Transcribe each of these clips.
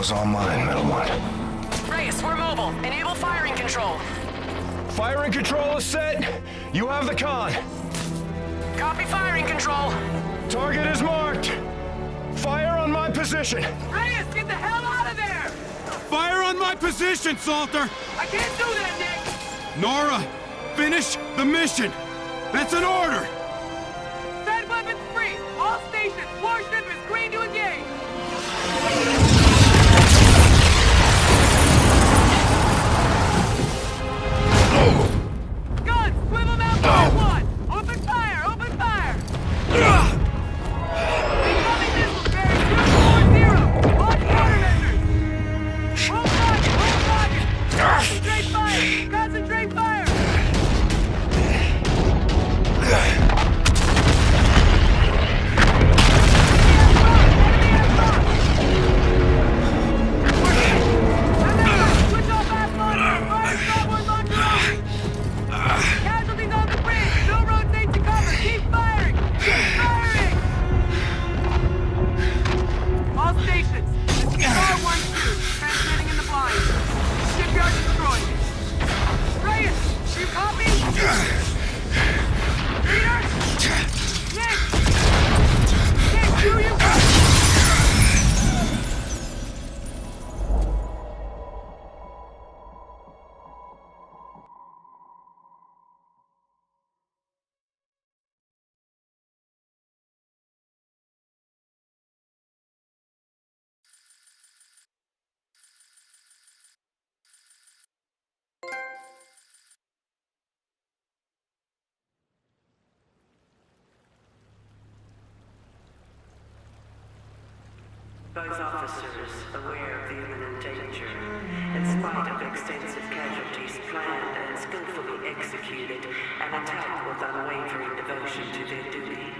Info's all mine, Metal One. Reyes, we're mobile. Enable firing control. Firing control is set. You have the con. Copy firing control. Target is marked. Fire on my position. Reyes, get the hell out of there! Fire on my position, Salter! I can't do that, Nick! Nora, finish the mission! That's an order! Set weapons free! All stations, warship is green to engage! Guns, swivel mount fire one! Open fire, open fire! Incoming missiles bearing 240! Launch countermeasures! Hold target! Concentrate fire! Concentrate fire! Switch off fast launcher! Fire starboard launcher out! Casualties on the bridge! No rotate to cover! Keep firing! Keep firing! All stations! This is R1-2, transmitting in the blind. Shipyard destroyed. Reyes, you copy? Peter? Nick! Nick, do you copy? Both officers, aware of the imminent danger, in spite of extensive casualties planned and skillfully executed, an attack with unwavering devotion to their duty.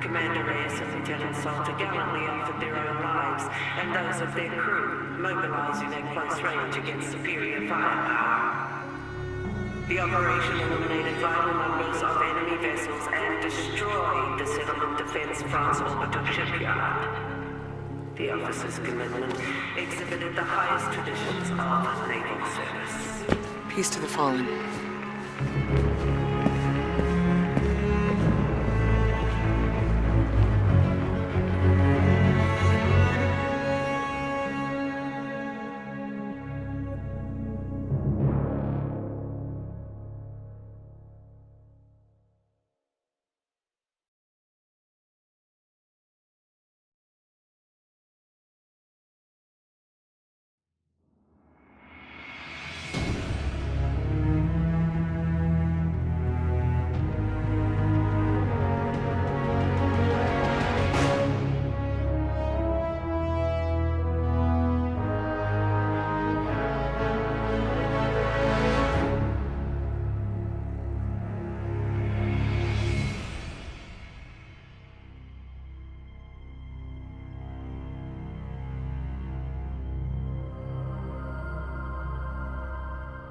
Commander Reyes and Lieutenant Salter gallantly offered their own lives and those of their crew, mobilizing at close range against superior firepower. The operation eliminated vital numbers of enemy vessels and destroyed the settlement defense France orbital shipyard. The officer's commitment exhibited the highest traditions of naval service. Peace to the fallen.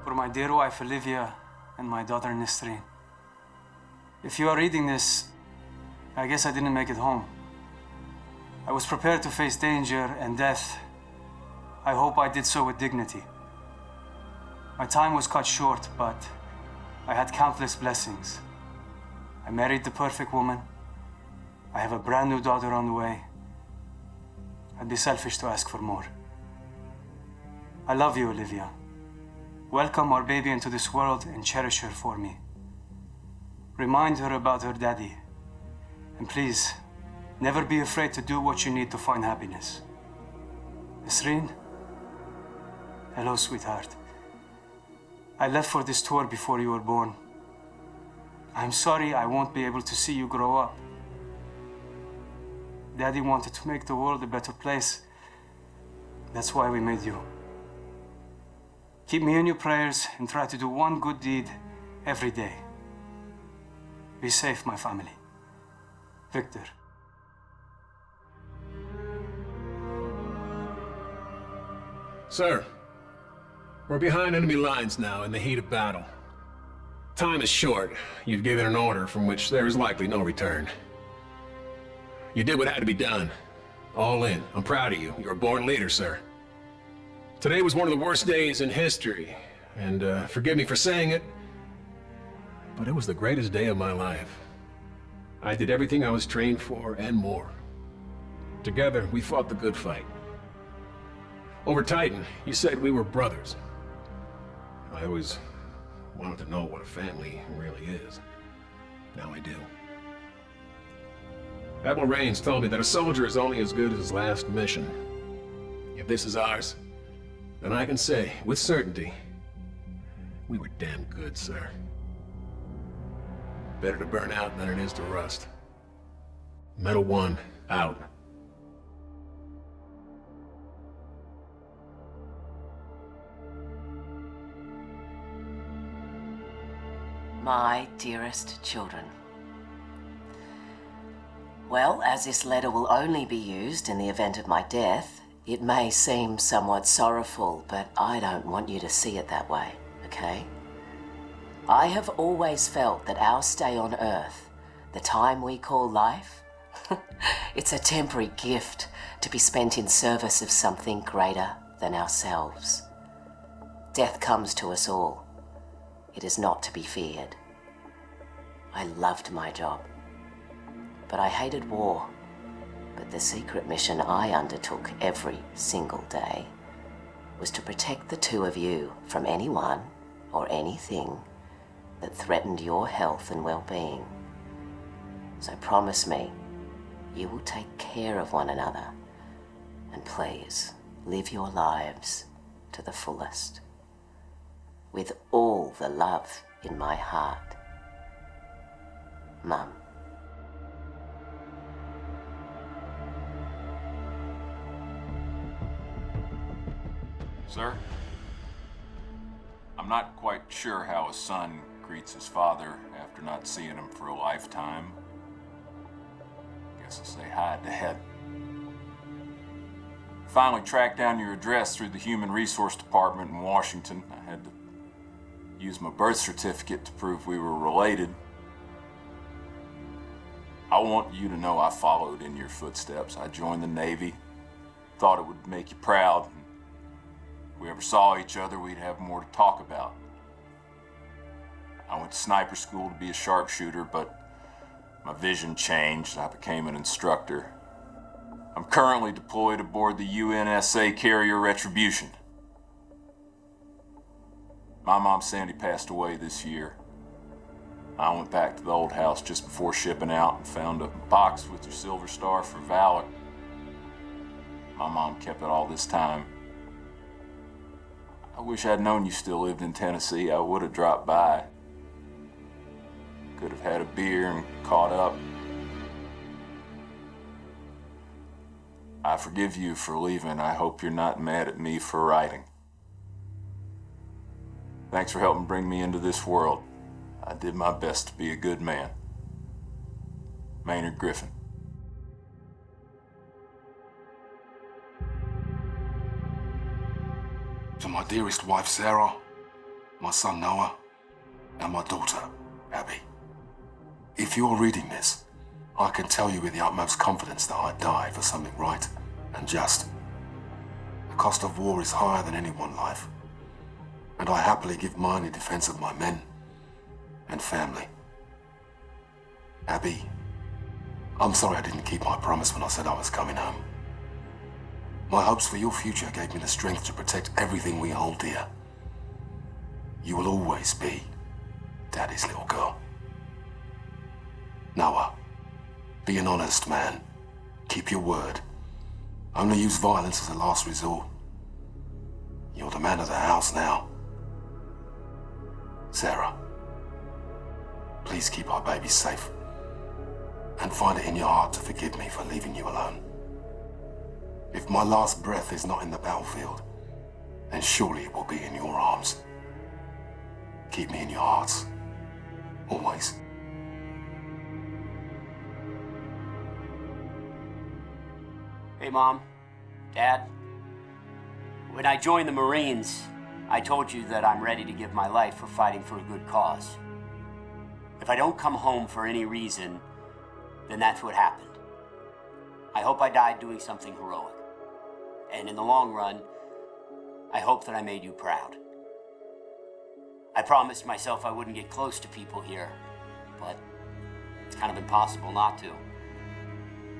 For my dear wife Olivia and my daughter Nesrine. If you are reading this, I guess I didn't make it home. I was prepared to face danger and death. I hope I did so with dignity. My time was cut short, but I had countless blessings. I married the perfect woman. I have a brand new daughter on the way. I'd be selfish to ask for more. I love you, Olivia. Welcome our baby into this world and cherish her for me. Remind her about her daddy. And please, never be afraid to do what you need to find happiness. Nesrine? Hello, sweetheart. I left for this tour before you were born. I'm sorry I won't be able to see you grow up. Daddy wanted to make the world a better place. That's why we made you. Keep me in your prayers and try to do one good deed every day. Be safe, my family. Victor. Sir, we're behind enemy lines now in the heat of battle. Time is short. You've given an order from which there is likely no return. You did what had to be done. All in. I'm proud of you. You're a born leader, sir. Today was one of the worst days in history, and forgive me for saying it, but it was the greatest day of my life. I did everything I was trained for and more. Together, we fought the good fight. Over Titan, you said we were brothers. I always wanted to know what a family really is. Now I do. Admiral Raines told me that a soldier is only as good as his last mission. If this is ours, then I can say, with certainty, we were damn good, sir. Better to burn out than it is to rust. Metal 1, out. My dearest children. Well, as this letter will only be used in the event of my death, it may seem somewhat sorrowful, but I don't want you to see it that way, okay? I have always felt that our stay on Earth, the time we call life, it's a temporary gift to be spent in service of something greater than ourselves. Death comes to us all. It is not to be feared. I loved my job, but I hated war. But the secret mission I undertook every single day was to protect the two of you from anyone or anything that threatened your health and well-being. So promise me you will take care of one another, and please live your lives to the fullest, with all the love in my heart. Mum. Sir, I'm not quite sure how a son greets his father after not seeing him for a lifetime. Guess I'll say hi to Dad. Finally tracked down your address through the Human Resource Department in Washington. I had to use my birth certificate to prove we were related. I want you to know I followed in your footsteps. I joined the Navy. Thought it would make you proud. If we ever saw each other, we'd have more to talk about. I went to sniper school to be a sharpshooter, but my vision changed. I became an instructor. I'm currently deployed aboard the UNSA carrier Retribution. My mom Sandy passed away this year. I went back to the old house just before shipping out and found a box with your Silver Star for Valor. My mom kept it all this time. I wish I'd known you still lived in Tennessee. I would have dropped by. Could have had a beer and caught up. I forgive you for leaving. I hope you're not mad at me for writing. Thanks for helping bring me into this world. I did my best to be a good man. Maynard Griffin. To my dearest wife, Sarah, my son, Noah, and my daughter, Abby. If you're reading this, I can tell you with the utmost confidence that I die for something right and just. The cost of war is higher than any one life, and I happily give mine in defense of my men and family. Abby, I'm sorry I didn't keep my promise when I said I was coming home. My hopes for your future gave me the strength to protect everything we hold dear. You will always be Daddy's little girl. Noah, be an honest man. Keep your word. Only use violence as a last resort. You're the man of the house now. Sarah, please keep our baby safe. And find it in your heart to forgive me for leaving you alone. If my last breath is not in the battlefield, then surely it will be in your arms. Keep me in your hearts. Always. Hey, Mom, Dad. When I joined the Marines, I told you that I'm ready to give my life for fighting for a good cause. If I don't come home for any reason, then that's what happened. I hope I died doing something heroic. And in the long run, I hope that I made you proud. I promised myself I wouldn't get close to people here, but it's kind of impossible not to.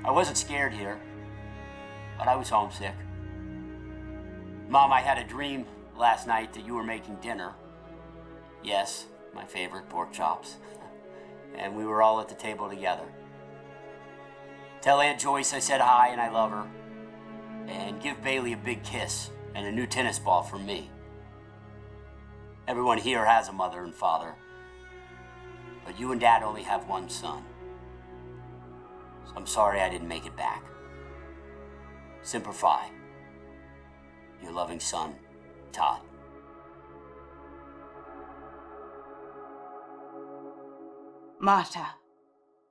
I wasn't scared here, but I was homesick. Mom, I had a dream last night that you were making dinner. Yes, my favorite pork chops. And we were all at the table together. Tell Aunt Joyce I said hi and I love her. And give Bailey a big kiss and a new tennis ball from me. Everyone here has a mother and father, but you and Dad only have one son. So I'm sorry I didn't make it back. Semper Fi. Your loving son, Todd. Marta,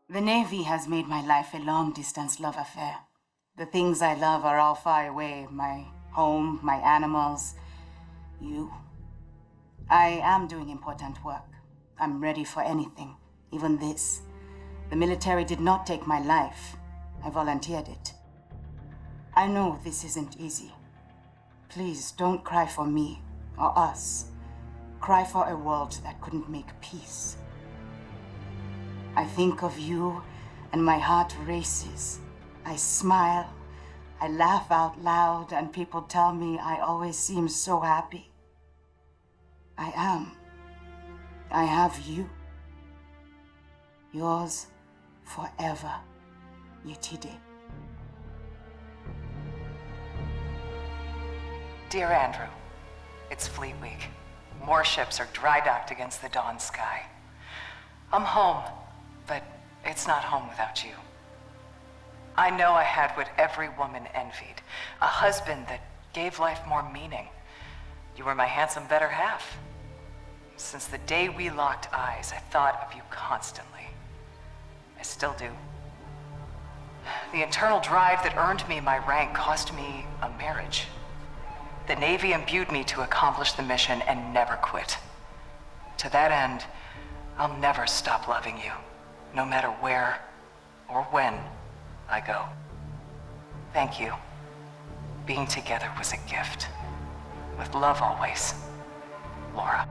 the Navy has made my life a long-distance love affair. The things I love are all far away. My home, my animals, you. I am doing important work. I'm ready for anything, even this. The military did not take my life. I volunteered it. I know this isn't easy. Please don't cry for me or us. Cry for a world that couldn't make peace. I think of you and my heart races. I smile, I laugh out loud, and people tell me I always seem so happy. I am. I have you. Yours forever, Yetide. Dear Andrew, it's Fleet Week. More ships are dry docked against the dawn sky. I'm home, but it's not home without you. I know I had what every woman envied, a husband that gave life more meaning. You were my handsome better half. Since the day we locked eyes, I thought of you constantly. I still do. The internal drive that earned me my rank cost me a marriage. The Navy imbued me to accomplish the mission and never quit. To that end, I'll never stop loving you, no matter where or when I go. Thank you. Being together was a gift. With love always, Laura.